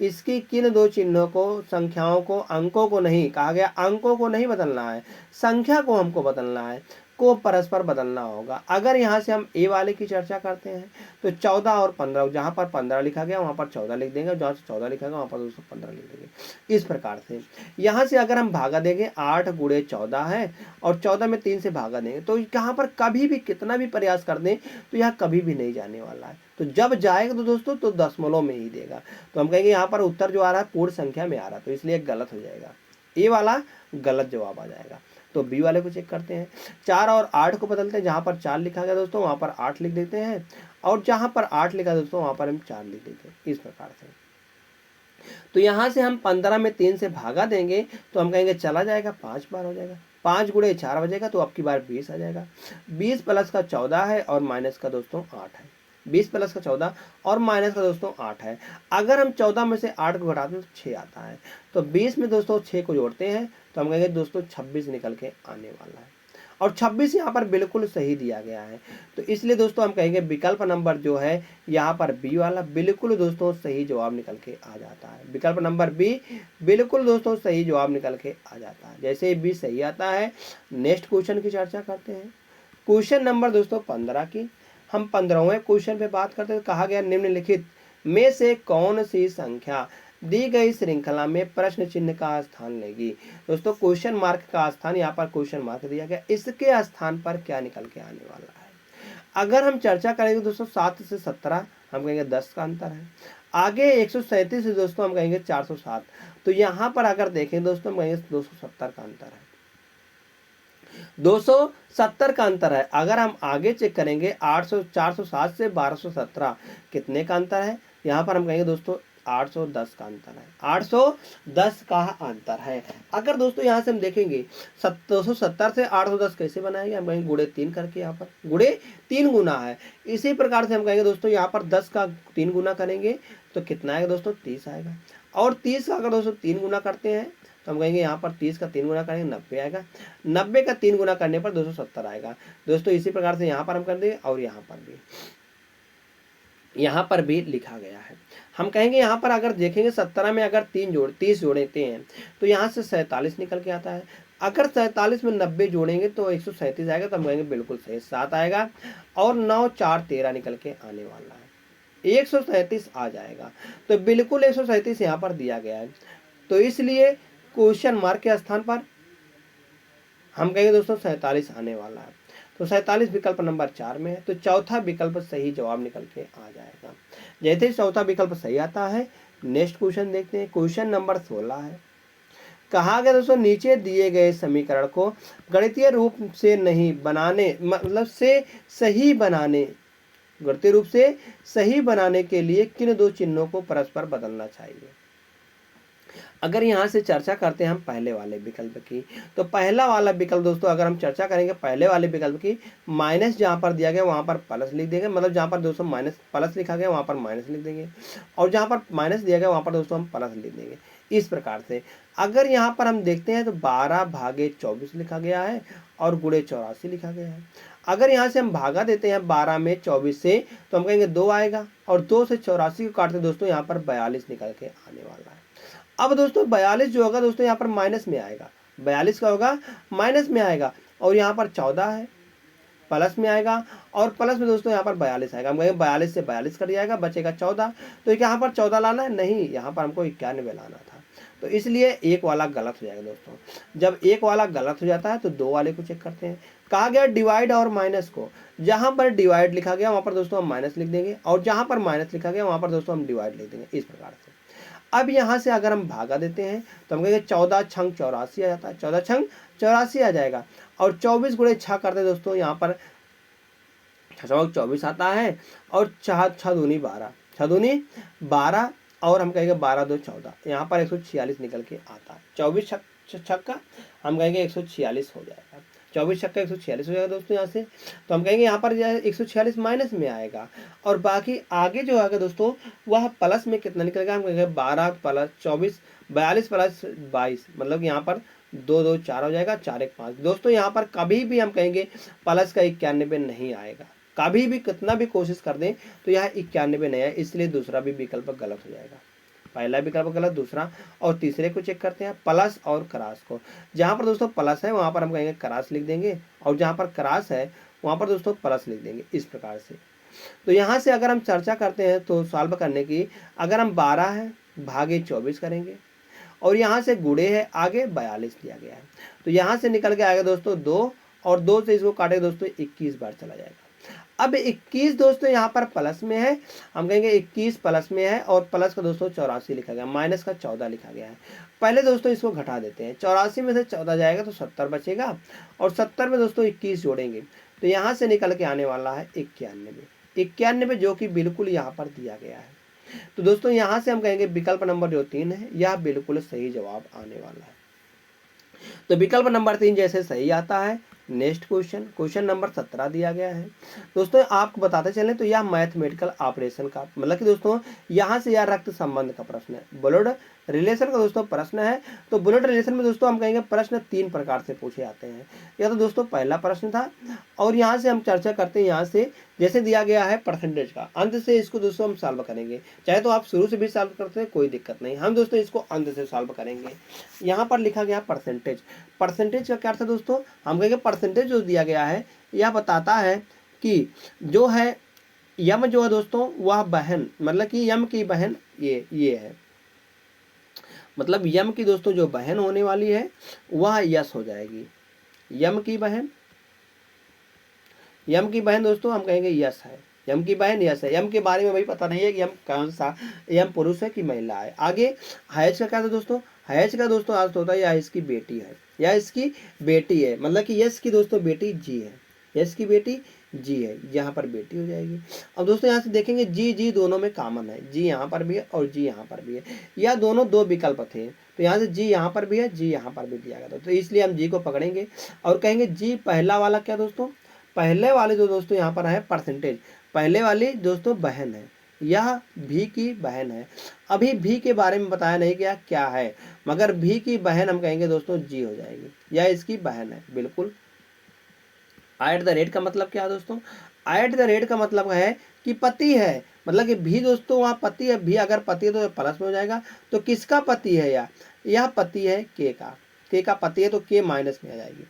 इसकी किन दो चिन्हों को, संख्याओं को, अंकों को नहीं, कहा गया अंकों को नहीं बदलना है, संख्या को हमको बदलना है, को परस्पर बदलना होगा। अगर यहाँ से हम ए वाले की चर्चा करते हैं तो 14 और 15, जहाँ पर 15 लिखा गया वहाँ पर 14 लिख देंगे, जहाँ से 14 लिखा गया वहाँ पर 215 लिख देंगे। इस प्रकार से यहाँ से अगर हम भागा देंगे 8 गुणे 14 है और 14 में 3 से भागा देंगे, तो यहाँ पर कभी भी कितना भी प्रयास कर दें तो यह कभी भी नहीं जाने वाला है। तो जब जाएगा तो दोस्तों तो दशमलव में ही देगा। तो हम कहेंगे यहाँ पर उत्तर जो आ रहा है पूर्ण संख्या में आ रहा है, तो इसलिए गलत हो जाएगा, ए वाला गलत जवाब आ जाएगा। तो बी वाले को चेक करते हैं। 4 और 8 को बदलते हैं, जहाँ पर 4 लिखा गया दोस्तों वहाँ पर 8 लिख देते हैं, और जहाँ पर 8 लिखा दोस्तों वहाँ पर हम 4 लिख देते हैं। इस प्रकार से तो यहाँ से हम 15 में 3 से भागा देंगे तो हम कहेंगे चला जाएगा, 5 बार हो जाएगा, 5 गुणे 4 बजेगा, तो अब की बार 20 आ जाएगा। 20 प्लस का 14 है और माइनस का दोस्तों 8 है। 20 प्लस का 14 और माइनस का दोस्तों 8 है। अगर हम 14 में से 8 को घटाते हैं तो 6 आता है। तो 20 में दोस्तों 6 को जोड़ते हैं तो हम कहेंगे दोस्तों 26 निकल के आने वाला है, और 26 यहाँ पर बिल्कुल सही दिया गया है। तो इसलिए दोस्तों हम कहेंगे विकल्प नंबर जो है यहाँ पर बी वाला बिल्कुल दोस्तों सही जवाब निकल के आ जाता है। विकल्प नंबर बी बिल्कुल दोस्तों सही जवाब निकल के आ जाता है। जैसे बी सही आता है। नेक्स्ट क्वेश्चन की चर्चा करते हैं। क्वेश्चन नंबर दोस्तों 15 की हम 15वें क्वेश्चन पे बात करते हैं। कहा गया निम्नलिखित में से कौन सी संख्या दी गई श्रृंखला में प्रश्न चिन्ह का स्थान लेगी। दोस्तों क्वेश्चन मार्क का स्थान, यहाँ पर क्वेश्चन मार्क दिया गया, इसके स्थान पर क्या निकल के आने वाला है। अगर हम चर्चा करेंगे दोस्तों 7 से 17 हम कहेंगे 10 का अंतर है। आगे 137 से दोस्तों हम कहेंगे 407। तो यहाँ पर अगर देखें दोस्तों हम कहेंगे 270 का अंतर है, 270 का अंतर है। अगर हम आगे चेक करेंगे 407 से 1217 कितने का अंतर है, यहाँ पर हम कहेंगे दोस्तों 810 का अंतर है, 810 का अंतर है। अगर दोस्तों यहाँ से हम देखेंगे 270 से 810 कैसे बनाएंगे, हम कहेंगे गुणे 3 करके, यहाँ पर गुणे 3 गुना है। इसी प्रकार से हम कहेंगे दोस्तों यहाँ पर 10 का 3 गुना करेंगे तो कितना आएगा दोस्तों 30 आएगा, और 30 का अगर दोस्तों 3 गुना करते हैं तो हम कहेंगे यहाँ पर 30 का 3 गुना करेंगे 90 आएगा, 90 का 3 गुना करने पर 270 आएगा। दोस्तों इसी प्रकार से यहाँ पर हम कर देंगे, और यहाँ पर भी लिखा गया है। हम कहेंगे यहाँ पर अगर देखेंगे 17 में अगर 30 जोड़ते हैं तो यहाँ से 47 निकल के आता है। अगर 47 में 90 जोड़ेंगे तो 137 आएगा, तो हम कहेंगे बिल्कुल सही 7 आएगा, और 9 4 13 निकल के आने वाला है, 137 आ जाएगा। तो बिल्कुल 137 यहाँ पर दिया गया है। तो इसलिए क्वेश्चन मार्क के स्थान पर हम कहेंगे दोस्तों 47 आने वाला है। तो 47 विकल्प नंबर 4 में है। तो चौथा विकल्प सही जवाब निकल के आ जाएगा। जैसे चौथा विकल्प सही आता है, नेक्स्ट क्वेश्चन देखते हैं। क्वेश्चन नंबर 16 है। कहा गया दोस्तों नीचे दिए गए समीकरण को गणितीय रूप से नहीं बनाने, मतलब से सही बनाने, गणितीय रूप से सही बनाने के लिए किन दो चिन्हों को परस्पर बदलना चाहिए। अगर यहाँ से चर्चा करते हैं हम पहले वाले विकल्प की, तो पहला वाला विकल्प दोस्तों अगर हम चर्चा करेंगे पहले वाले विकल्प की, माइनस जहाँ पर दिया गया वहाँ पर प्लस लिख देंगे, मतलब जहाँ पर दोस्तों माइनस प्लस लिखा गया वहाँ पर माइनस लिख देंगे, और जहाँ पर माइनस दिया गया वहाँ पर दोस्तों हम प्लस लिख देंगे। इस प्रकार से अगर यहाँ पर हम देखते हैं तो 12/24 लिखा गया है और गुणे 84 लिखा गया है। अगर यहाँ से हम भागा देते हैं 12 में 24 से, तो हम कहेंगे 2 आएगा, और 2 से 84 को काटते दोस्तों यहाँ पर 42 निकल के आने वाला है। अब दोस्तों 42 जो होगा दोस्तों यहाँ पर माइनस में आएगा, 42 का होगा माइनस में आएगा, और यहाँ पर 14 है प्लस में आएगा, और प्लस में दोस्तों यहाँ पर 42 आएगा। हम कहेंगे 42 से 42 कट जाएगा, बचेगा 14। तो यहाँ पर 14 लाना है, नहीं, यहाँ पर हमको 91 लाना था, तो इसलिए एक वाला गलत हो जाएगा दोस्तों। जब एक वाला गलत हो जाता है तो दो वाले को चेक करते हैं। कहा गया डिवाइड और माइनस को, जहाँ पर डिवाइड लिखा गया वहाँ पर दोस्तों हम माइनस लिख देंगे, और जहाँ पर माइनस लिखा गया वहाँ पर दोस्तों हम डिवाइड लिख देंगे, इस प्रकार से। अब यहाँ से अगर हम भागा देते हैं तो हम कहेंगे 14 छंग 84 आ जाता है, 14 छंग 84 आ जाएगा, और 24 गुणे 6 करते दोस्तों यहाँ पर 24 आता है, और 6 दूनी 12, 6 दूनी 12, और हम कहेंगे 12 2 14, यहाँ पर 146 निकल के आता है। 24 छक्का हम कहेंगे 146 हो जाएगा, 24 छक्का 146 हो जाएगा दोस्तों यहाँ से। तो हम कहेंगे यहाँ पर 146 माइनस में आएगा, और बाकी आगे जो आएगा दोस्तों वह प्लस में कितना निकलेगा, हम कहेंगे 12 प्लस 24, 42 प्लस 22, मतलब यहाँ पर 2 2 4 हो जाएगा, 4 1 5। दोस्तों यहाँ पर कभी भी हम कहेंगे प्लस का 91 नहीं आएगा, कभी भी कितना भी कोशिश कर दें तो यह 91 नहीं है, इसलिए दूसरा भी विकल्प गलत हो जाएगा। पहला विकल्प गलत, दूसरा और तीसरे को चेक करते हैं प्लस और क्रॉस को। जहाँ पर दोस्तों प्लस है वहाँ पर हम कहेंगे क्रॉस लिख देंगे, और जहाँ पर क्रॉस है वहाँ पर दोस्तों प्लस लिख देंगे, इस प्रकार से। तो यहाँ से अगर हम चर्चा करते हैं तो सॉल्व करने की, अगर हम 12 है भागे 24 करेंगे, और यहाँ से गुणे है आगे 42 दिया गया है, तो यहाँ से निकल के आएगा दोस्तों 2, और 2 से इसको काटे दोस्तों 21 बार चला जाएगा। अब 21 दोस्तों यहाँ पर प्लस में है, हम कहेंगे 21 प्लस में है, और प्लस का दोस्तों 84 लिखा गया, माइनस का 14 लिखा गया है। पहले दोस्तों इसको घटा देते हैं, 84 में से 14 जाएगा तो 70 बचेगा, और 70 में दोस्तों 21 जोड़ेंगे तो यहाँ से निकल के आने वाला है 91, जो कि बिल्कुल यहाँ पर दिया गया है। तो दोस्तों यहाँ से हम कहेंगे विकल्प नंबर जो 3 है यह बिल्कुल सही जवाब आने वाला है। तो विकल्प नंबर 3 जैसे सही आता है। नेक्स्ट क्वेश्चन नंबर 17 दिया गया है दोस्तों। आपको बताते चलें तो यह मैथमेटिकल ऑपरेशन का, मतलब कि दोस्तों यहाँ से यह रक्त संबंध का प्रश्न है, ब्लड रिलेशन का दोस्तों प्रश्न है। तो ब्लड रिलेशन में दोस्तों हम कहेंगे प्रश्न 3 प्रकार से पूछे जाते हैं। यह तो दोस्तों पहला प्रश्न था, और यहाँ से हम चर्चा करते हैं, यहाँ से जैसे दिया गया है परसेंटेज का, अंत से इसको दोस्तों हम सॉल्व करेंगे। चाहे तो आप शुरू से भी सॉल्व करते हैं, कोई दिक्कत नहीं, हम दोस्तों इसको अंत से सॉल्व करेंगे। यहाँ पर लिखा गया परसेंटेज, परसेंटेज का क्या अर्थ है दोस्तों, हम कहेंगे परसेंटेज जो दिया गया है यह बताता है कि जो है यम जो है दोस्तों वह बहन, मतलब कि यम की बहन ये है, मतलब यम की दोस्तों जो बहन होने वाली है वह यस हो जाएगी। यम की बहन दोस्तों हम कहेंगे यस है, यम की बहन यस है। यम के बारे में भाई पता नहीं है कि यम कौन सा, यम पुरुष है कि महिला है। आगे हैज का क्या था दोस्तों, हैज का दोस्तों अर्थ होता है या इसकी बेटी है, या इसकी बेटी है, मतलब कि यस की दोस्तों बेटी जी है, यस की बेटी जी है, यहाँ पर बेटी हो जाएगी। अब दोस्तों यहाँ से देखेंगे जी दोनों में कॉमन है, जी यहाँ पर भी है और जी यहाँ पर भी है, या दोनों दो विकल्प थे, तो यहाँ से जी यहाँ पर भी है, जी यहाँ पर भी दिया गया था, तो इसलिए हम जी को पकड़ेंगे और कहेंगे जी पहला वाला क्या दोस्तों, पहले वाले जो दोस्तों यहाँ पर है परसेंटेज, पहले वाली दोस्तों बहन है, यह भी की बहन है। अभी भी के बारे में बताया नहीं गया क्या है, मगर भी की बहन हम कहेंगे दोस्तों जी हो जाएगी, यह इसकी बहन है बिल्कुल। एट द रेट का मतलब क्या है दोस्तों, एट द रेट का मतलब है कि पति है, मतलब कि भी दोस्तों वहाँ पति है, भी अगर पति है तो प्लस में हो जाएगा। तो किसका पति है, यह पति है के का पति है, तो के माइनस में आ जाएगी,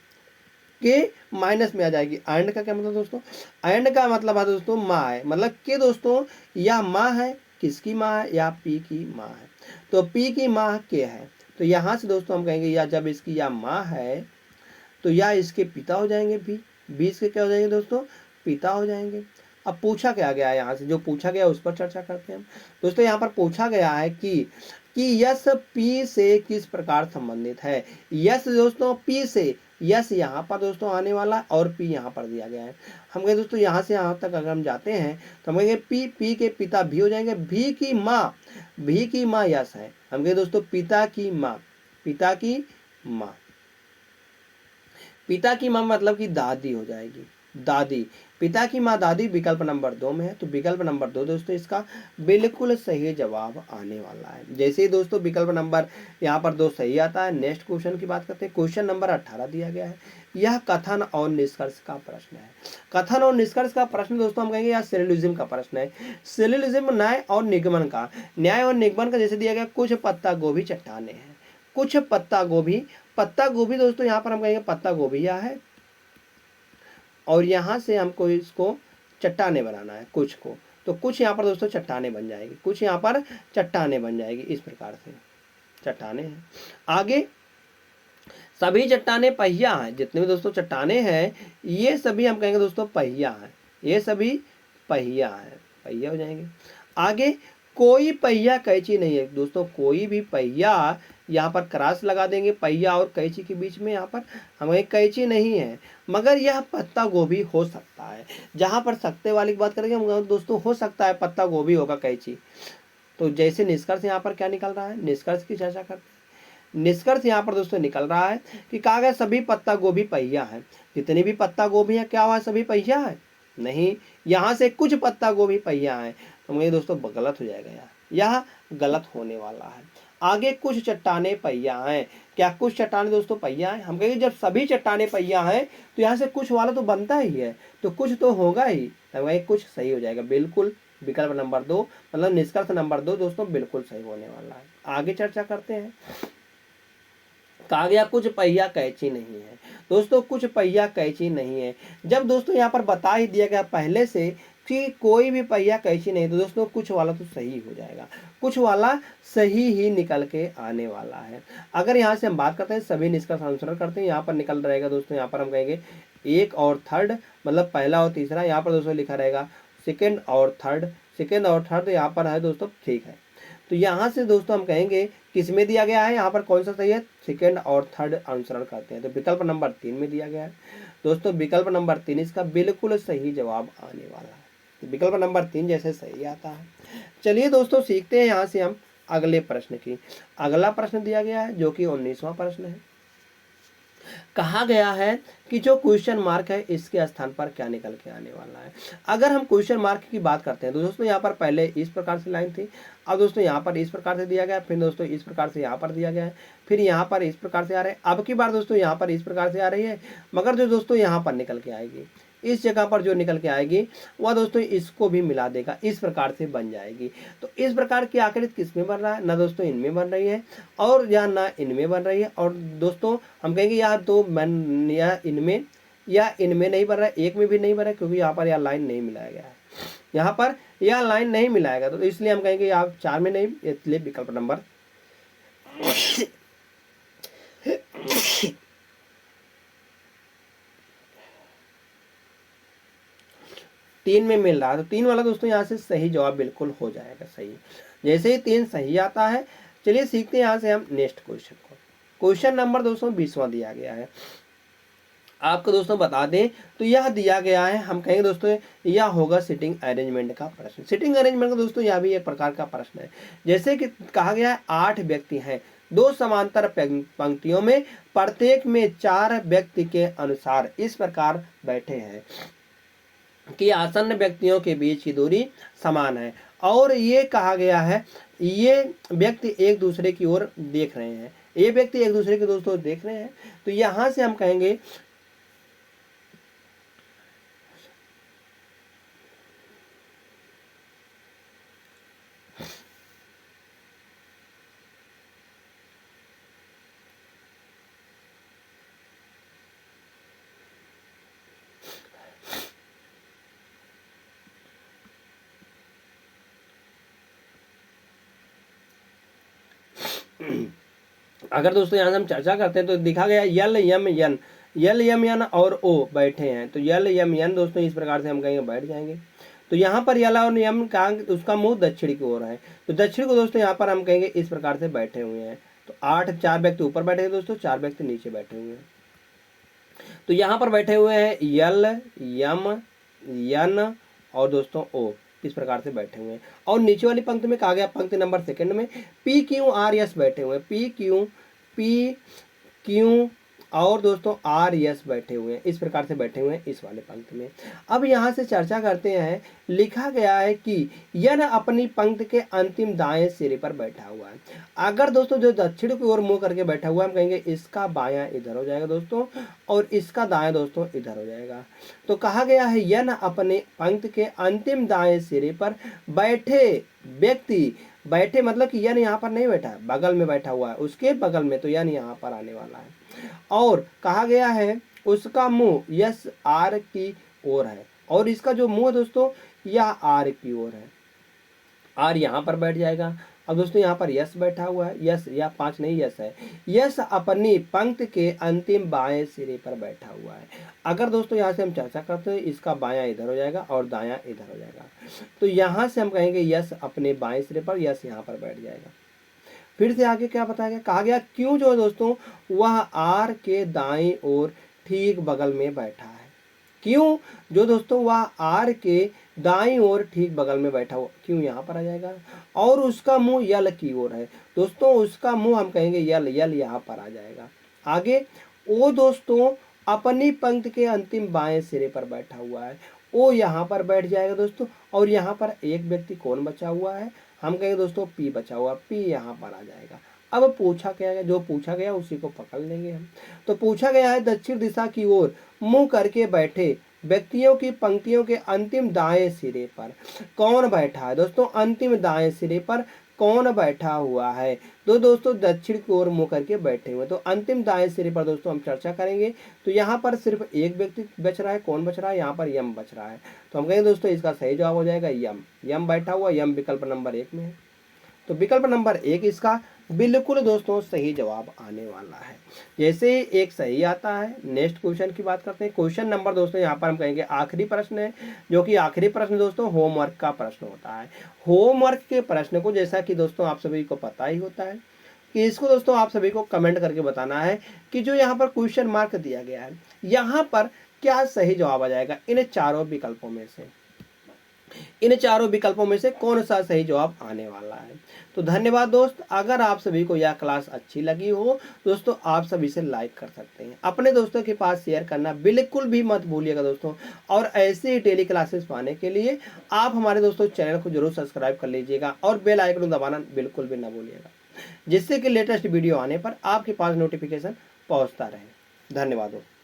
के माइनस में आ जाएगी। एंड का क्या मतलब दोस्तों, एंड का मतलब है दोस्तों माँ है, मतलब के दोस्तों यह माँ है, किसकी माँ है, या पी की माँ है, तो पी की माँ के है। तो यहाँ से दोस्तों हम कहेंगे या जब इसकी या माँ है तो या इसके पिता हो जाएंगे, भी इसके क्या हो जाएंगे दोस्तों, पिता हो जाएंगे। अब पूछा क्या गया है, यहाँ से जो पूछा गया उस पर चर्चा करते हैं हम दोस्तों। यहाँ पर पूछा गया है कि यस पी से किस प्रकार संबंधित है। यस दोस्तों पी से यस यहाँ पर दोस्तों आने वाला और पी यहाँ पर दिया गया है। हम कहें दोस्तों यहाँ से यहाँ तक अगर हम जाते हैं तो हम कहेंगे पी के पिता भी हो जाएंगे, भी की माँ यस है। हम कहें दोस्तों पिता की माँ पिता की माँ मतलब कि दादी हो जाएगी, दादी। पिता की माँ दादी विकल्प नंबर 2 में है, तो विकल्प नंबर 2 दोस्तों इसका बिल्कुल सही जवाब आने वाला है। जैसे ही दोस्तों विकल्प नंबर यहाँ पर 2 सही आता है, नेक्स्ट क्वेश्चन की बात करते हैं। क्वेश्चन नंबर 18 दिया गया है, यह कथन और निष्कर्ष का प्रश्न है। कथन और निष्कर्ष का प्रश्न दोस्तों हम कहेंगे यह सिलोजिज्म का प्रश्न है। सिलोजिज्म न्याय और निगमन का, जैसे दिया गया कुछ पत्ता गोभी चट्टाने हैं, कुछ पत्ता गोभी दोस्तों यहाँ पर हम कहेंगे पत्ता गोभी यह है, और यहाँ से हमको इसको चट्टाने बनाना है कुछ को, तो कुछ यहाँ पर दोस्तों चट्टाने बन जाएगी, कुछ यहाँ पर चट्टाने बन जाएगी, इस प्रकार से चट्टाने हैं। आगे सभी चट्टाने पहिया हैं, जितने भी दोस्तों चट्टाने हैं ये सभी हम कहेंगे दोस्तों पहिया हैं, ये सभी पहिया हैं, पहिया हो जाएंगे। आगे कोई पहिया कैंची नहीं है दोस्तों, कोई भी पहिया यहाँ पर क्रॉस लगा देंगे, पहिया और कैंची के बीच में यहाँ पर हमें कैंची नहीं है, मगर यह पत्ता गोभी हो सकता है। जहाँ पर सकते वाली की बात करेंगे दोस्तों, हो सकता है पत्ता गोभी होगा कैंची। तो जैसे निष्कर्ष यहाँ पर क्या निकल रहा है, निष्कर्ष की चर्चा करते हैं। निष्कर्ष यहाँ पर दोस्तों निकल रहा है कि कहा गया सभी पत्ता गोभी पहिया है। जितनी भी पत्ता गोभी है क्या हुआ, सभी पहिया है? नहीं, यहाँ से कुछ पत्ता गोभी पहिया है, तो मुझे दोस्तों गलत हो जाएगा, यह गलत होने वाला है। आगे कुछ चट्टाने पहिया हैं, क्या कुछ चट्टाने दोस्तों पहिया हैं? हम कहेंगे जब सभी चट्टाने पहिया हैं तो यहाँ से कुछ वाला तो बनता ही है, तो कुछ तो होगा ही, तो कुछ सही हो जाएगा बिल्कुल। विकल्प नंबर 2 मतलब निष्कर्ष नंबर 2 दोस्तों बिल्कुल सही होने वाला है। आगे चर्चा करते हैं। कहा गया कुछ पहिया कैंची नहीं है, दोस्तों कुछ पहिया कैंची नहीं है। जब दोस्तों यहाँ पर बता ही दिया गया पहले से कि कोई भी पहिया कैंची नहीं, तो दोस्तों कुछ वाला तो सही हो जाएगा, कुछ वाला सही ही निकल के आने वाला है। अगर यहाँ से हम बात करते हैं सभी निष्कर्ष अनुसरण करते हैं, यहाँ पर निकल रहेगा दोस्तों, यहाँ पर हम कहेंगे 1 और 3rd मतलब पहला और तीसरा, यहाँ पर दोस्तों लिखा रहेगा 2nd और 3rd, यहाँ पर है दोस्तों, ठीक है। तो यहाँ से दोस्तों हम कहेंगे किसमें दिया गया है, यहाँ पर कौन सा सही है, 2nd और 3rd अनुसरण करते हैं, तो विकल्प नंबर 3 में दिया गया है दोस्तों। विकल्प नंबर 3 इसका बिल्कुल सही जवाब आने वाला है, तो विकल्प नंबर 3 जैसे सही आता है। चलिए दोस्तों सीखते हैं यहाँ से हम अगले प्रश्न की। अगला प्रश्न दिया गया है जो कि 19वां प्रश्न है। कहा गया है कि जो क्वेश्चन मार्क है इसके स्थान पर क्या निकल के आने वाला है। अगर हम क्वेश्चन मार्क की बात करते हैं तो दोस्तों यहाँ पर पहले इस प्रकार से लाइन थी, अब दोस्तों यहाँ पर इस प्रकार से दिया गया, फिर दोस्तों इस प्रकार से यहाँ पर दिया गया है, फिर यहाँ पर इस प्रकार से आ रहे हैं, अब की बार दोस्तों यहाँ पर इस प्रकार से आ रही है, मगर जो दोस्तों यहाँ पर निकल के आएगी, इस जगह पर जो निकल के आएगी वह दोस्तों इसको भी मिला देगा, इस प्रकार से बन जाएगी। तो इस प्रकार की आकृति किसमें बन रहा है, ना दोस्तों इनमें बन रही है और या ना इनमें बन रही है, और दोस्तों हम कहेंगे या तो या इनमें या इनमें नहीं बन रहा है, एक में भी नहीं बन रहा है, क्योंकि यहाँ पर यह लाइन नहीं मिलाया गया है, यहाँ पर यह लाइन नहीं मिलाएगा, तो इसलिए हम कहेंगे आप 4 में नहीं, इसलिए विकल्प नंबर 3 में मिल रहा है, तो 3 वाला दोस्तों यहाँ से सही जवाब बिल्कुल हो जाएगा सही। जैसे ही 3 सही आता है, चलिए सीखते हैं यहाँ से हम नेक्स्ट क्वेश्चन को। क्वेश्चन नंबर दोस्तों 20वां दिया गया है। आपको दोस्तों बता दें तो यह दिया गया है, हम कहेंगे दोस्तों यह होगा सिटिंग अरेंजमेंट का प्रश्न। सिटिंग अरेंजमेंट का दोस्तों यह भी एक प्रकार का प्रश्न है। जैसे कि कहा गया है 8 व्यक्ति हैं, 2 समांतर पंक्तियों में, प्रत्येक में 4 व्यक्ति के अनुसार इस प्रकार बैठे हैं कि आसन्न व्यक्तियों के बीच की दूरी समान है, और ये कहा गया है ये व्यक्ति एक दूसरे की ओर देख रहे हैं, ये व्यक्ति एक दूसरे के दोस्तों देख रहे हैं। तो यहाँ से हम कहेंगे अगर दोस्तों यहाँ से हम चर्चा करते हैं तो दिखा गया यल यम यन और ओ बैठे हैं, तो यल यम यन दोस्तों इस प्रकार से हम कहेंगे बैठ जाएंगे। तो यहाँ पर यल और यम का उसका मुंह दक्षिण की ओर है, तो दक्षिण को दोस्तों यहाँ पर हम कहेंगे इस प्रकार से बैठे हुए हैं। तो 4 व्यक्ति ऊपर बैठे हैं दोस्तों, 4 व्यक्ति नीचे बैठे हुए हैं। तो यहाँ पर बैठे हुए हैं यल, यम, यन और दोस्तों ओ, इस प्रकार से बैठे हुए हैं। और नीचे वाली पंक्ति में कहा गया, पंक्ति नंबर सेकंड में पी क्यू आर एस बैठे हुए हैं, पी क्यू और दोस्तों आर यस बैठे हुए हैं, इस प्रकार से बैठे हुए हैं इस वाले पंक्ति में। अब यहाँ से चर्चा करते हैं। लिखा गया है कि यन अपनी पंक्ति के अंतिम दाएं सिरे पर बैठा हुआ है। अगर दोस्तों जो दक्षिण की ओर मुंह करके बैठा हुआ है, हम कहेंगे इसका बायां इधर हो जाएगा दोस्तों, और इसका दायां दोस्तों इधर हो जाएगा। तो कहा गया है यन अपने पंक्ति के अंतिम दाएं सिरे पर बैठे व्यक्ति, बैठे मतलब कि यन यहाँ पर नहीं बैठा है, बगल में बैठा हुआ है, उसके बगल में, तो यन यहाँ पर आने वाला है। और कहा गया है उसका मुंह यस आर की ओर है, और इसका जो मुंह दोस्तों यह आर की ओर है, आर यहाँ पर बैठ जाएगा। अब दोस्तों यहाँ पर यस बैठा हुआ है, यस या 5 नहीं यस है, यस अपनी पंक्ति के अंतिम बाएं सिरे पर बैठा हुआ है। अगर दोस्तों यहाँ से हम चर्चा करते हैं, इसका बायां इधर हो जाएगा और दायां इधर हो जाएगा, तो यहाँ से हम कहेंगे यस अपने बाएं सिरे पर, यस यहाँ पर बैठ जाएगा। फिर से आगे क्या बताया गया, कहा गया क्यों जो है दोस्तों वह आर के दाईं ओर ठीक बगल में बैठा है। क्यों जो दोस्तों वह आर के दाईं ओर ठीक बगल में बैठा हुआ, क्यों यहाँ पर आ जाएगा। और उसका मुंह यल की ओर है दोस्तों, उसका मुंह हम कहेंगे यल, यल यहाँ पर आ जाएगा। आगे ओ दोस्तों अपनी पंक्ति के अंतिम बाएं सिरे पर बैठा हुआ है, ओ यहाँ पर बैठ जाएगा दोस्तों। और यहाँ पर एक व्यक्ति कौन बचा हुआ है, हम कहेंगे दोस्तों पी बचा हुआ, पी यहाँ पर आ जाएगा। अब पूछा क्या गया, जो पूछा गया उसी को पकड़ लेंगे हम। तो पूछा गया है दक्षिण दिशा की ओर मुंह करके बैठे व्यक्तियों की पंक्तियों के अंतिम दाएं सिरे पर कौन बैठा है दोस्तों, अंतिम दाएं सिरे पर कौन बैठा हुआ है। तो दोस्तों दक्षिण की ओर मुंह करके बैठे हुए, तो अंतिम दाएं सिरे पर दोस्तों हम चर्चा करेंगे। तो यहाँ पर सिर्फ एक व्यक्ति बच रहा है, कौन बच रहा है, यहाँ पर यम बच रहा है। तो हम कहेंगे दोस्तों इसका सही जवाब हो जाएगा यम, यम बैठा हुआ, यम विकल्प नंबर 1 में है। तो विकल्प नंबर 1 इसका बिल्कुल दोस्तों सही जवाब आने वाला है। जैसे ही एक सही आता है, नेक्स्ट क्वेश्चन की बात करते हैं। क्वेश्चन नंबर दोस्तों यहाँ पर हम कहेंगे आखिरी प्रश्न है, जो कि आखिरी प्रश्न दोस्तों होमवर्क का प्रश्न होता है। होमवर्क के प्रश्न को जैसा कि दोस्तों आप सभी को पता ही होता है कि इसको दोस्तों आप सभी को कमेंट करके बताना है कि जो यहाँ पर क्वेश्चन मार्क दिया गया है, यहाँ पर क्या सही जवाब आ जाएगा इन चारों विकल्पों में से, इन चारों विकल्पों में से कौन सा सही जवाब आने वाला है। तो धन्यवाद दोस्त। अगर आप सभी को यह क्लास अच्छी लगी हो दोस्तों, आप सभी से लाइक कर सकते हैं, अपने दोस्तों के पास शेयर करना बिल्कुल भी मत भूलिएगा दोस्तों। और ऐसे ही डेली क्लासेस पाने के लिए आप हमारे दोस्तों चैनल को जरूर सब्सक्राइब कर लीजिएगा और बेल आइकन दबाना बिल्कुल भी ना भूलिएगा, जिससे कि लेटेस्ट वीडियो आने पर आपके पास नोटिफिकेशन पहुंचता रहे। धन्यवाद दोस्तों।